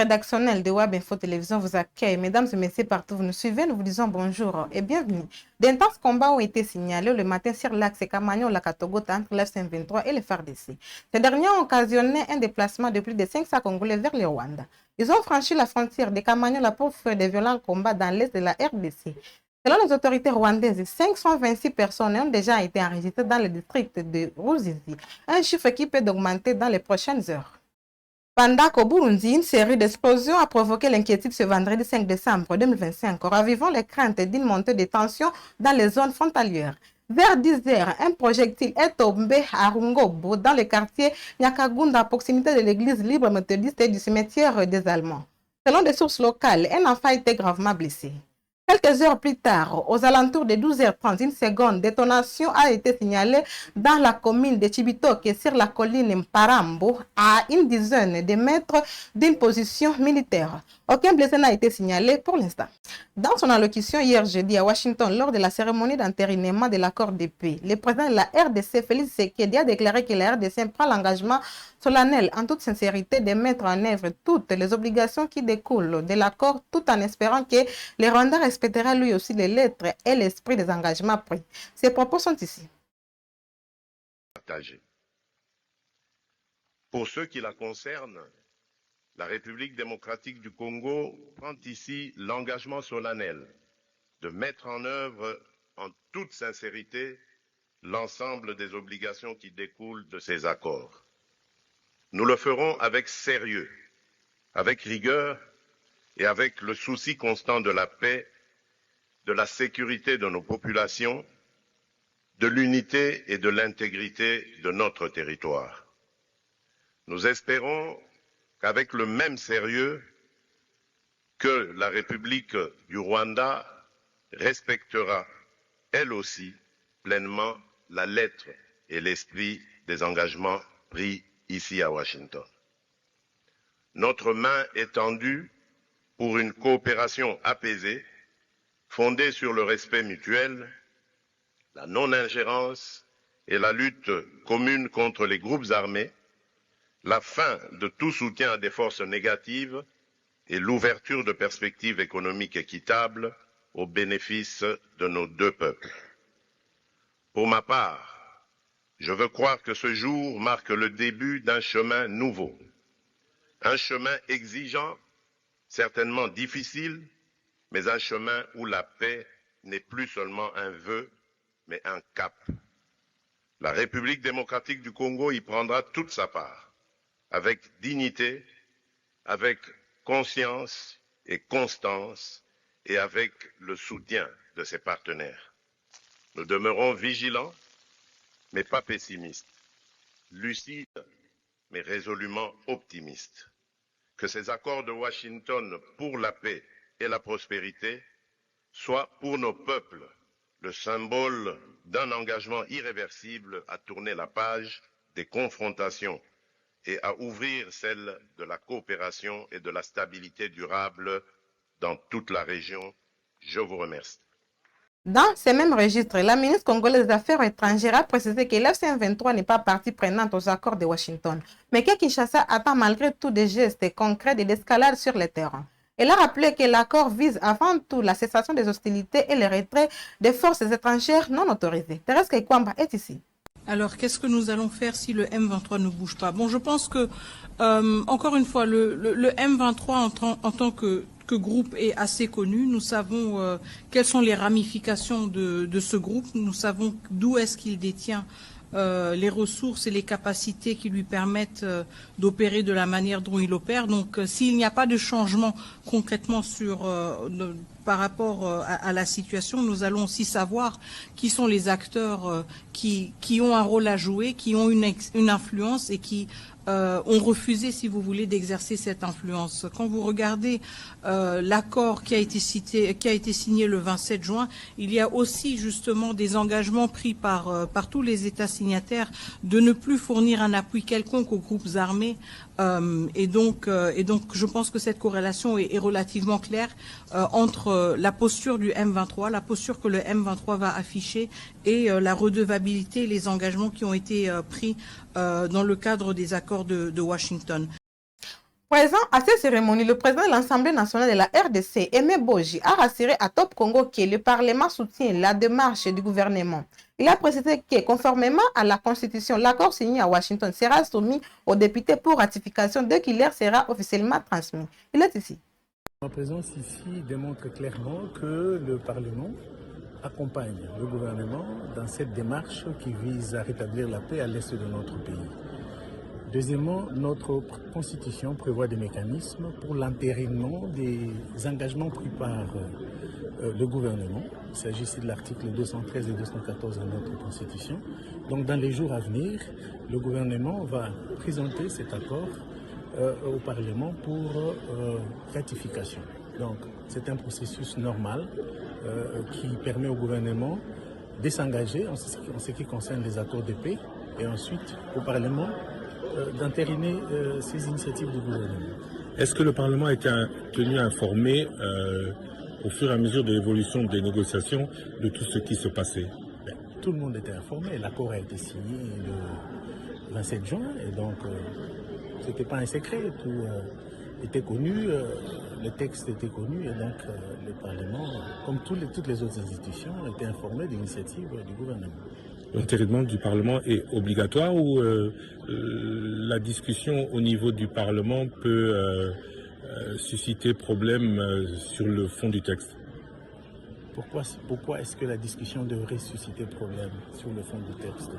rédactionnel de Web Info Télévision vous accueille. Mesdames et messieurs, partout vous nous suivez, nous vous disons bonjour et bienvenue. D'intenses combats ont été signalés le matin sur l'axe Kamagno-Lakatogota entre l'F-23 et les FARDC. Ces derniers ont occasionné un déplacement de plus de 500 Congolais vers le Rwanda. Ils ont franchi la frontière de Kamagno pour faire de violents combats dans l'est de la RDC. Selon les autorités rwandaises, 526 personnes ont déjà été enregistrées dans le district de Ruzizi, un chiffre qui peut augmenter dans les prochaines heures. Pendant qu'au Burundi, une série d'explosions a provoqué l'inquiétude ce vendredi 5 décembre 2025, ravivant les craintes d'une montée de tension dans les zones frontalières. Vers 10 h, un projectile est tombé à Rungobo, dans le quartier Nyakagunda, à proximité de l'église libre méthodiste et du cimetière des Allemands. Selon des sources locales, un enfant a été gravement blessé. Quelques heures plus tard, aux alentours de 12h30, une seconde détonation a été signalée dans la commune de Chibitoke sur la colline Mparambo, à une dizaine de mètres d'une position militaire. Aucun blessé n'a été signalé pour l'instant. Dans son allocution hier jeudi à Washington, lors de la cérémonie d'entérinement de l'accord de paix, le président de la RDC, Félix Tshisekedi, a déclaré que la RDC prend l'engagement solennel, en toute sincérité, de mettre en œuvre toutes les obligations qui découlent de l'accord, tout en espérant que le Rwanda respectera lui aussi les lettres et l'esprit des engagements pris. Ces propos sont ici. Pour ceux qui la concernent, la République démocratique du Congo prend ici l'engagement solennel de mettre en œuvre en toute sincérité l'ensemble des obligations qui découlent de ces accords. Nous le ferons avec sérieux, avec rigueur et avec le souci constant de la paix, de la sécurité de nos populations, de l'unité et de l'intégrité de notre territoire. Nous espérons qu'avec le même sérieux que la République du Rwanda respectera, elle aussi, pleinement la lettre et l'esprit des engagements pris ici à Washington. Notre main est tendue pour une coopération apaisée, fondée sur le respect mutuel, la non-ingérence et la lutte commune contre les groupes armés, la fin de tout soutien à des forces négatives et l'ouverture de perspectives économiques équitables au bénéfice de nos deux peuples. Pour ma part, je veux croire que ce jour marque le début d'un chemin nouveau, un chemin exigeant, certainement difficile, mais un chemin où la paix n'est plus seulement un vœu, mais un cap. La République démocratique du Congo y prendra toute sa part, avec dignité, avec conscience et constance, et avec le soutien de ses partenaires. Nous demeurons vigilants, mais pas pessimistes, lucides, mais résolument optimistes. Que ces accords de Washington pour la paix et la prospérité soient pour nos peuples le symbole d'un engagement irréversible à tourner la page des confrontations et à ouvrir celle de la coopération et de la stabilité durable dans toute la région. Je vous remercie. Dans ces mêmes registres, la ministre congolaise des Affaires étrangères a précisé que l'F-23 n'est pas partie prenante aux accords de Washington, mais que Kinshasa attend malgré tout des gestes concrets de l'escalade sur le terrain. Elle a rappelé que l'accord vise avant tout la cessation des hostilités et le retrait des forces étrangères non autorisées. Thérèse Kaikwamba est ici. Alors, qu'est-ce que nous allons faire si le M23 ne bouge pas? Bon, je pense que, encore une fois, le M23 en tant que groupe est assez connu. Nous savons quelles sont les ramifications de ce groupe. Nous savons d'où est-ce qu'il détient les ressources et les capacités qui lui permettent d'opérer de la manière dont il opère. Donc, s'il n'y a pas de changement concrètement par rapport à la situation, nous allons aussi savoir qui sont les acteurs qui ont un rôle à jouer, qui ont une influence et qui ont refusé, si vous voulez, d'exercer cette influence. Quand vous regardez l'accord qui a été signé le 27 juin, il y a aussi justement des engagements pris par tous les États signataires de ne plus fournir un appui quelconque aux groupes armés. Et donc, je pense que cette corrélation est relativement claire entre la posture du M23, la posture que le M23 va afficher et la redevabilité, les engagements qui ont été pris dans le cadre des accords de Washington. Présent à cette cérémonie, le président de l'Assemblée nationale de la RDC, Aimé Boji, a rassuré à Top Congo que le Parlement soutient la démarche du gouvernement. Il a précisé que, conformément à la Constitution, l'accord signé à Washington sera soumis aux députés pour ratification dès qu'il leur sera officiellement transmis. Il est ici. Ma présence ici démontre clairement que le Parlement accompagne le gouvernement dans cette démarche qui vise à rétablir la paix à l'est de notre pays. Deuxièmement, notre Constitution prévoit des mécanismes pour l'entérinement des engagements pris par le gouvernement. Il s'agit ici de l'article 213 et 214 de notre Constitution. Donc dans les jours à venir, le gouvernement va présenter cet accord au Parlement pour ratification. Donc c'est un processus normal qui permet au gouvernement de s'engager en ce qui concerne les accords de paix et ensuite au Parlement d'entériner ces initiatives du gouvernement. Est-ce que le Parlement a été tenu informé au fur et à mesure de l'évolution des négociations de tout ce qui se passait? Tout le monde était informé. L'accord a été signé le 27 juin et donc ce n'était pas un secret. Tout était connu, le texte était connu et donc le Parlement, comme toutes les autres institutions, était informé de l'initiative du gouvernement. L'entérinement du Parlement est obligatoire ou la discussion au niveau du Parlement peut susciter problème sur le fond du texte? Pourquoi est-ce que la discussion devrait susciter problème sur le fond du texte?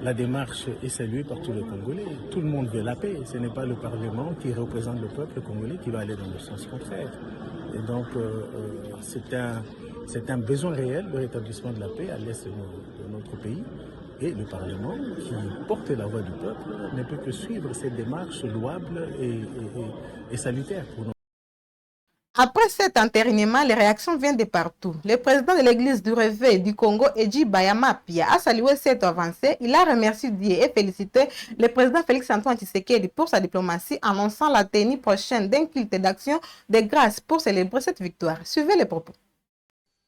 La démarche est saluée par tous les Congolais. Tout le monde veut la paix. Ce n'est pas le Parlement qui représente le peuple congolais qui va aller dans le sens contraire. Et donc, c'est un besoin réel, le rétablissement de la paix à l'est de notre pays. Et le Parlement, qui porte la voix du peuple, ne peut que suivre cette démarche louable et salutaire pour nous. Après cet entérinement, les réactions viennent de partout. Le président de l'église du réveil du Congo, Edji Bayama Pia, a salué cette avancée. Il a remercié Dieu et félicité le président Félix-Antoine Tshisekedi pour sa diplomatie, annonçant la tenue prochaine d'un culte d'action de grâce pour célébrer cette victoire. Suivez les propos.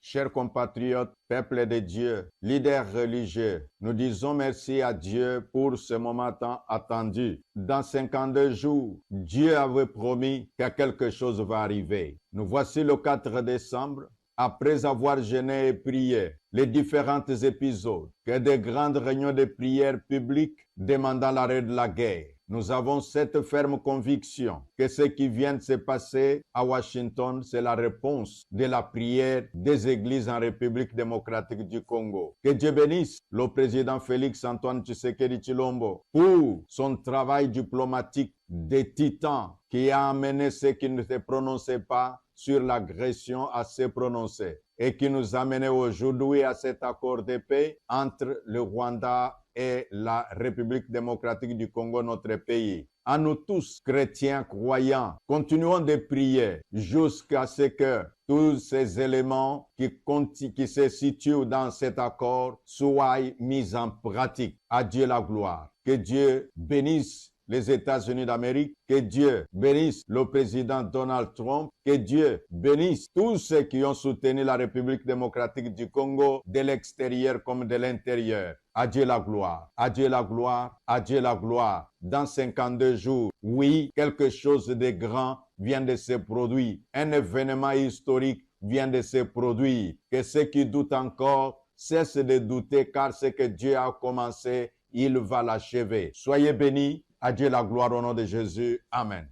Chers compatriotes, peuple de Dieu, leaders religieux, nous disons merci à Dieu pour ce moment tant attendu. Dans 52 jours, Dieu avait promis que quelque chose va arriver. Nous voici le 4 décembre, après avoir jeûné et prié les différents épisodes, que de grandes réunions de prière publiques demandant l'arrêt de la guerre. Nous avons cette ferme conviction que ce qui vient de se passer à Washington, c'est la réponse de la prière des églises en République démocratique du Congo. Que Dieu bénisse le président Félix-Antoine Tshisekedi Tshilombo pour son travail diplomatique de titan qui a amené ceux qui ne se prononçaient pas sur l'agression à se prononcer et qui nous a amené aujourd'hui à cet accord de paix entre le Rwanda et la République démocratique du Congo, notre pays. À nous tous, chrétiens, croyants, continuons de prier jusqu'à ce que tous ces éléments qui se situent dans cet accord soient mis en pratique. À Dieu la gloire. Que Dieu bénisse les États-Unis d'Amérique, que Dieu bénisse le président Donald Trump, que Dieu bénisse tous ceux qui ont soutenu la République démocratique du Congo de l'extérieur comme de l'intérieur. À Dieu la gloire, à Dieu la gloire, à Dieu la gloire. Dans 52 jours, oui, quelque chose de grand vient de se produire. Un événement historique vient de se produire. Que ceux qui doutent encore cessent de douter car ce que Dieu a commencé, il va l'achever. Soyez bénis. À Dieu la gloire au nom de Jésus. Amen.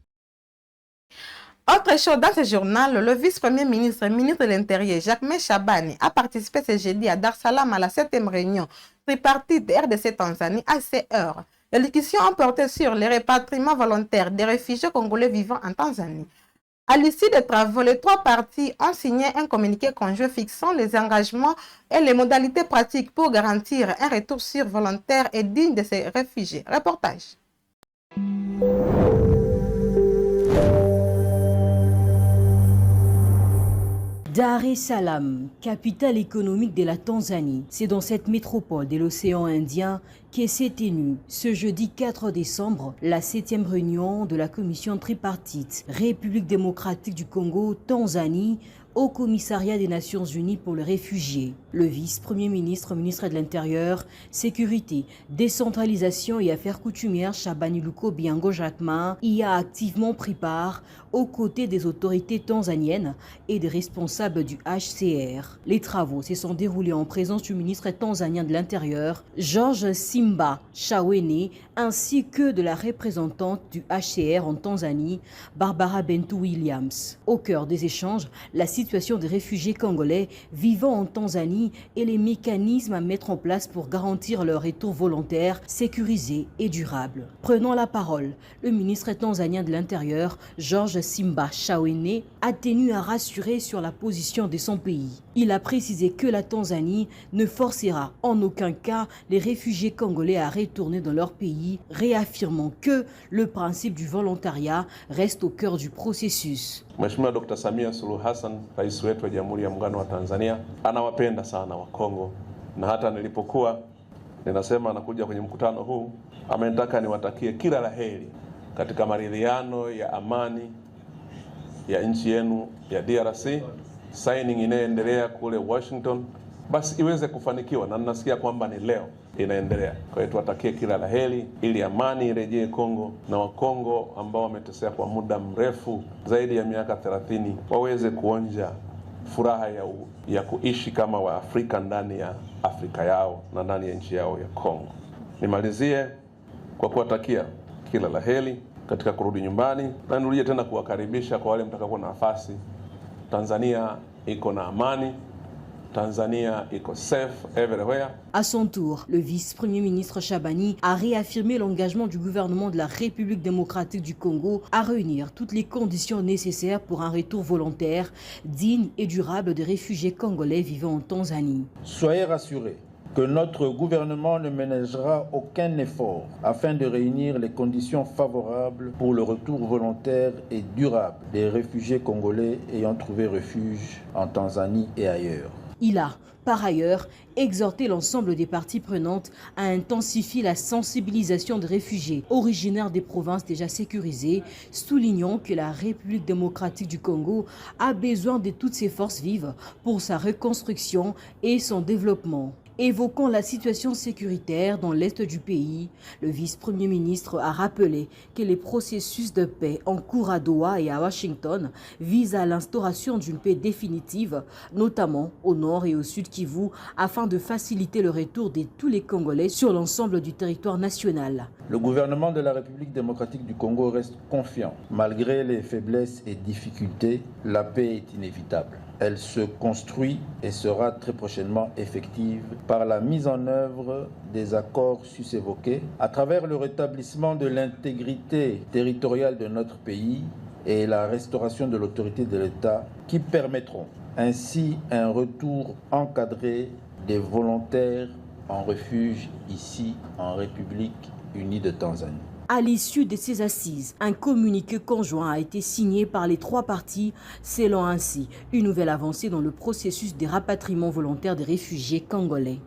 Autre chose dans ce journal, le vice-premier ministre et ministre de l'Intérieur, Jacques Chabani, a participé ce jeudi à Dar Salam à la 7e réunion tripartite RDC Tanzanie ACR. Les discussions ont porté sur le répatriement volontaire des réfugiés congolais vivant en Tanzanie. À l'issue des travaux, les trois parties ont signé un communiqué conjoint fixant les engagements et les modalités pratiques pour garantir un retour sûr, volontaire et digne de ces réfugiés. Reportage. Dar es Salaam, capitale économique de la Tanzanie, c'est dans cette métropole de l'océan Indien que s'est tenue ce jeudi 4 décembre la 7e réunion de la commission tripartite République démocratique du Congo-Tanzanie au commissariat des Nations Unies pour les réfugiés. Le vice-premier ministre, ministre de l'Intérieur, Sécurité, Décentralisation et Affaires coutumières Shabani Luko Biango Jacquemin y a activement pris part aux côtés des autorités tanzaniennes et des responsables du HCR. Les travaux se sont déroulés en présence du ministre tanzanien de l'Intérieur, George Simba Chawene, ainsi que de la représentante du HCR en Tanzanie, Barbara Bentou Williams. Au cœur des échanges, la situation des réfugiés congolais vivant en Tanzanie et les mécanismes à mettre en place pour garantir leur retour volontaire, sécurisé et durable. Prenant la parole, le ministre tanzanien de l'Intérieur, George Simba Chawene, a tenu à rassurer sur la position de son pays. Il a précisé que la Tanzanie ne forcera en aucun cas les réfugiés congolais à retourner dans leur pays, réaffirmant que le principe du volontariat reste au cœur du processus. Mheshimiwa Dr. Samia Suluhu Hassan, rais wetu wa Jamhuri ya Muungano wa Tanzania, anawapenda sana Wakongo, na hata nilipokuwa ninasema anakuja kwenye mkutano huu, amenitaka niwatakie kila laheri katika maridhiano ya amani ya nchi yenu ya DRC. Signing inaendelea kule Washington, basi iweze kufanikiwa, na ninasikia kwamba ni leo inaendelea. Kwa hiyo tuwatakie kila laheri ili amani irejee Kongo, na Wakongo ambao wameteseka kwa muda mrefu zaidi ya miaka 30 waweze kuonja furaha ya kuishi kama Waafrika ndani ya Afrika yao na ndani ya nchi yao ya Kongo. Nimalizie kwa kuwatakia kila laheri katika kurudi nyumbani, na nirudie tena kuwakaribisha kwa wale mtakaokuwa na nafasi. Tanzania iko na amani. Tanzania est safe everywhere. À son tour, le vice-premier ministre Shabani a réaffirmé l'engagement du gouvernement de la République démocratique du Congo à réunir toutes les conditions nécessaires pour un retour volontaire, digne et durable des réfugiés congolais vivant en Tanzanie. Soyez rassurés que notre gouvernement ne ménagera aucun effort afin de réunir les conditions favorables pour le retour volontaire et durable des réfugiés congolais ayant trouvé refuge en Tanzanie et ailleurs. Il a, par ailleurs, exhorté l'ensemble des parties prenantes à intensifier la sensibilisation des réfugiés originaires des provinces déjà sécurisées, soulignant que la République démocratique du Congo a besoin de toutes ses forces vives pour sa reconstruction et son développement. Évoquant la situation sécuritaire dans l'est du pays, le vice-premier ministre a rappelé que les processus de paix en cours à Doha et à Washington visent à l'instauration d'une paix définitive, notamment au nord et au sud Kivu, afin de faciliter le retour de tous les Congolais sur l'ensemble du territoire national. Le gouvernement de la République démocratique du Congo reste confiant. Malgré les faiblesses et difficultés, la paix est inévitable. Elle se construit et sera très prochainement effective par la mise en œuvre des accords sus-évoqués à travers le rétablissement de l'intégrité territoriale de notre pays et la restauration de l'autorité de l'État qui permettront ainsi un retour encadré des volontaires en refuge ici en République unie de Tanzanie. À l'issue de ces assises, un communiqué conjoint a été signé par les trois parties, scellant ainsi une nouvelle avancée dans le processus de rapatriement volontaire des réfugiés congolais.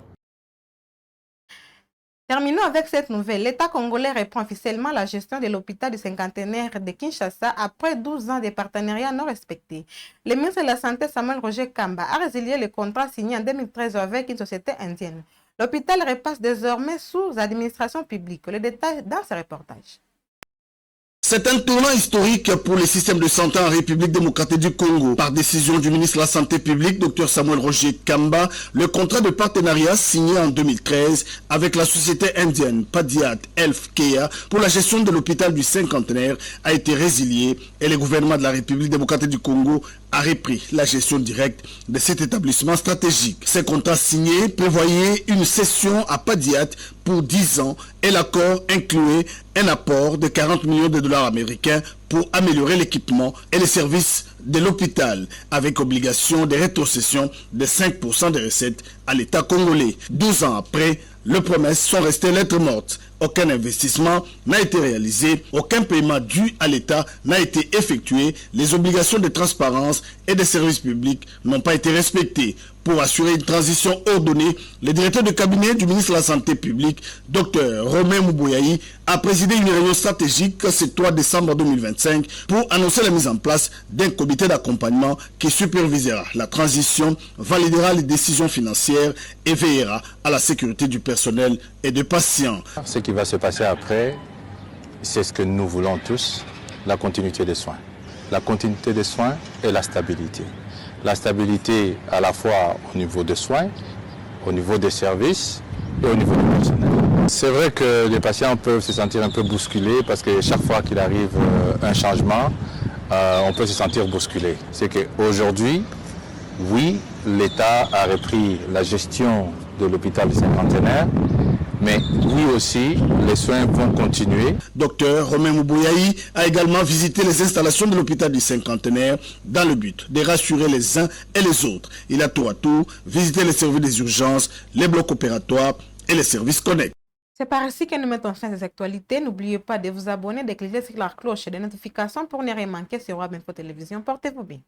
Terminons avec cette nouvelle. L'État congolais reprend officiellement la gestion de l'hôpital du cinquantenaire de Kinshasa après 12 ans de partenariat non respectés. Le ministre de la Santé Samuel Roger Kamba a résilié le contrat signé en 2013 avec une société indienne. L'hôpital repasse désormais sous administration publique. Le détail dans ce reportage. C'est un tournant historique pour le système de santé en République démocratique du Congo. Par décision du ministre de la Santé publique, Dr Samuel Roger Kamba, le contrat de partenariat signé en 2013 avec la société indienne Padiat Healthcare pour la gestion de l'hôpital du cinquantenaire a été résilié et le gouvernement de la République démocratique du Congo a repris la gestion directe de cet établissement stratégique. Ce contrat signé prévoyait une cession à Padiat pour 10 ans et l'accord incluait un apport de 40 millions de dollars américains pour améliorer l'équipement et les services de l'hôpital, avec obligation de rétrocession de 5% des recettes à l'État congolais. 12 ans après, Les promesses sont restées lettres mortes. Aucun investissement n'a été réalisé, aucun paiement dû à l'État n'a été effectué, les obligations de transparence et des services publics n'ont pas été respectées. Pour assurer une transition ordonnée, le directeur de cabinet du ministre de la Santé publique, Dr Romain Mouboyayi, a présidé une réunion stratégique ce 3 décembre 2025 pour annoncer la mise en place d'un comité d'accompagnement qui supervisera la transition, validera les décisions financières et veillera à la sécurité du personnel et des patients. Ce qui va se passer après, c'est ce que nous voulons tous, la continuité des soins. La continuité des soins et la stabilité. La stabilité à la fois au niveau des soins, au niveau des services et au niveau du personnel. C'est vrai que les patients peuvent se sentir un peu bousculés parce que chaque fois qu'il arrive un changement, on peut se sentir bousculé. C'est qu'aujourd'hui, oui, l'État a repris la gestion de l'hôpital du Cinquantenaire, mais oui aussi, les soins vont continuer. Docteur Romain Mouboyayi a également visité les installations de l'hôpital du Cinquantenaire dans le but de rassurer les uns et les autres. Il a tour à tour visité les services des urgences, les blocs opératoires et les services connectés. C'est par ici que nous mettons fin à ces actualités. N'oubliez pas de vous abonner, de cliquer sur la cloche de notification pour ne rien manquer sur Web Info Télévision. Portez-vous bien.